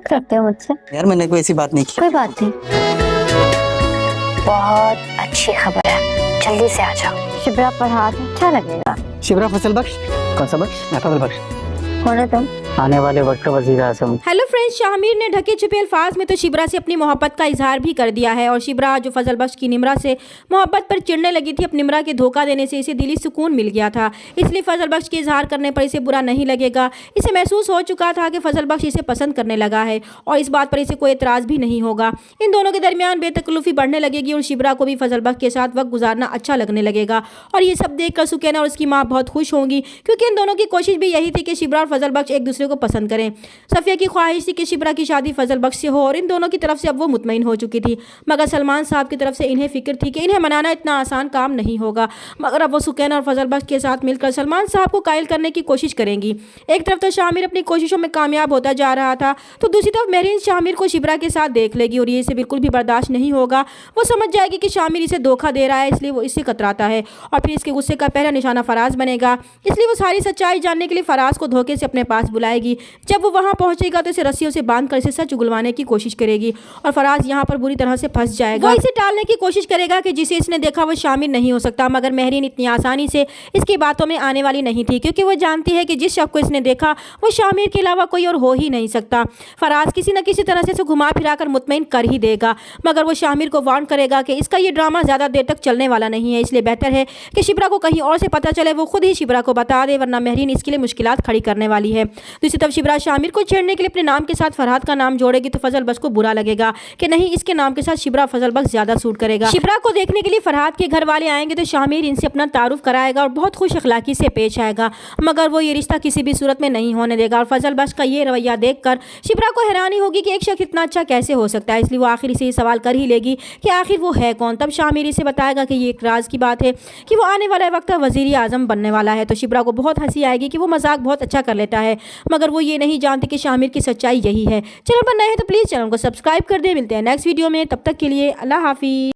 शक रखते हो मुझसे? यार मैंने कोई ऐसी बात नहीं की। कोई बात नहीं। बहुत अच्छी खबर है, जल्दी से आ जाओ। शिब्रा फरहाद अच्छा लगेगा। शिबरा फसल बख्श? कौन सा बख्श? फसल बख्श। कौन है तुम? आने वाले वक्त का वजीर आज़म। हेलो फ्रेंड्स, शामिर ने ढके छुपे अल्फाज में तो शिब्रा से अपनी मोहब्बत का इजहार भी कर दिया है। और शिब्रा जो फजल बख्श की निम्रा से मोहब्बत पर चिढ़ने लगी थी, अब निम्रा के धोखा देने से इसे दिली सुकून मिल गया था, इसलिए फजल बख्श के इजहार करने पर इसे बुरा नहीं लगेगा। इसे महसूस हो चुका था कि फजल बख्श इसे पसंद करने लगा है और इस बात पर इसे कोई एतराज़ भी नहीं होगा। इन दोनों के दरमियान बेतकल्लुफ़ी बढ़ने लगेगी और शिब्रा को भी फजल बख्श के साथ वक्त गुजारना अच्छा लगने लगेगा। और ये सब देख कर सुकैना और उसकी माँ बहुत खुश होंगी, क्योंकि इन दोनों की कोशिश भी यही थी कि शिब्रा और फजल बख्श एक दूसरे को पसंद करें। सफिया की ख्वाहिश थी कि शिब्रा की शादी फजल बख्श से हो और इन दोनों की तरफ से अब वो मुतमईन हो चुकी थी, मगर सलमान साहब की तरफ से इन्हें फिक्र थी कि इन्हें मनाना इतना आसान काम नहीं होगा। मगर अब वो सुकैना और फजल बख्श के साथ मिलकर सलमान साहब को कायल करने की कोशिश करेंगी। एक तरफ तो शामिर अपनी कोशिशों में कामयाब होता जा रहा था, तो दूसरी तरफ मेहरीन शामिर को शिब्रा के साथ देख लेगी और ये इसे बिल्कुल भी बर्दाश्त नहीं होगा। वो समझ जाएगी कि शामिर इसे धोखा दे रहा है, इसलिए वो इससे कतराता है और फिर इसके गुस्से का पहला निशाना फराज बनेगा। इसलिए वो सारी सच्चाई जानने के लिए फराज को धोखे से अपने पास बुलाएगी। जब वो वहाँ पहुंचेगा तो इसे रस्सियों से बांधकर इसे सच उगलवाने की कोशिश करेगी और फराज यहाँ पर बुरी तरह से फंस जाएगा। वो इसे टालने की कोशिश करेगा कि जिसे इसने देखा वो शामिर नहीं हो सकता, मगर मेहरीन इतनी आसानी से इसकी बातों में आने वाली नहीं थी, क्योंकि वो जानती है कि जिस शख्स को इसने देखा वो शामिर के अलावा कोई और हो ही नहीं सकता। फराज किसी न किसी तरह से इसे घुमा फिरा कर मुतमईन कर ही देगा, मगर वो शामिर को वार्न करेगा कि इसका ये ड्रामा ज़्यादा देर तक चलने वाला नहीं है, इसलिए बेहतर है कि शिब्रा को कहीं और से पता चले, वो खुद ही शिब्रा को बता दे, वरना मेहरीन इसके लिए मुश्किलात खड़ी करने वाली है। दूसरी तरफ शिब्रा शामिर को छेड़ने के लिए अपने नाम के साथ फरहाद का नाम जोड़ेगी तो फजल बख्श को बुरा लगेगा कि नहीं, इसके नाम के साथ शिब्रा फजल बख्श ज्यादा सूट करेगा। शिब्रा को देखने के लिए फरहाद के घर वाले आएंगे तो शामिर इनसे अपना तारुफ कराएगा और बहुत खुश अखलाकी से पेश आएगा, मगर वो ये रिश्ता किसी भी सूरत में नहीं होने देगा। और फजल बख्श का ये रवैया देखकर शिब्रा को हैरानी होगी कि एक शख्स इतना अच्छा कैसे हो सकता है, इसलिए वो आखिर से ये सवाल कर ही लेगी कि आखिर वो है कौन। तब शामिर इसे बताएगा कि ये एक राज की बात है कि वो आने वाला वक्त वजीर आजम बनने वाला है। तो शिब्रा को बहुत हंसी आएगी कि वो मजाक बहुत अच्छा कर लेता है, मगर वो ये नहीं जानती कि शामिर की सच्चाई यही है। चैनल पर नए हैं तो प्लीज़ चैनल को सब्सक्राइब कर दे। मिलते हैं नेक्स्ट वीडियो में, तब तक के लिए अल्लाह हाफिज़।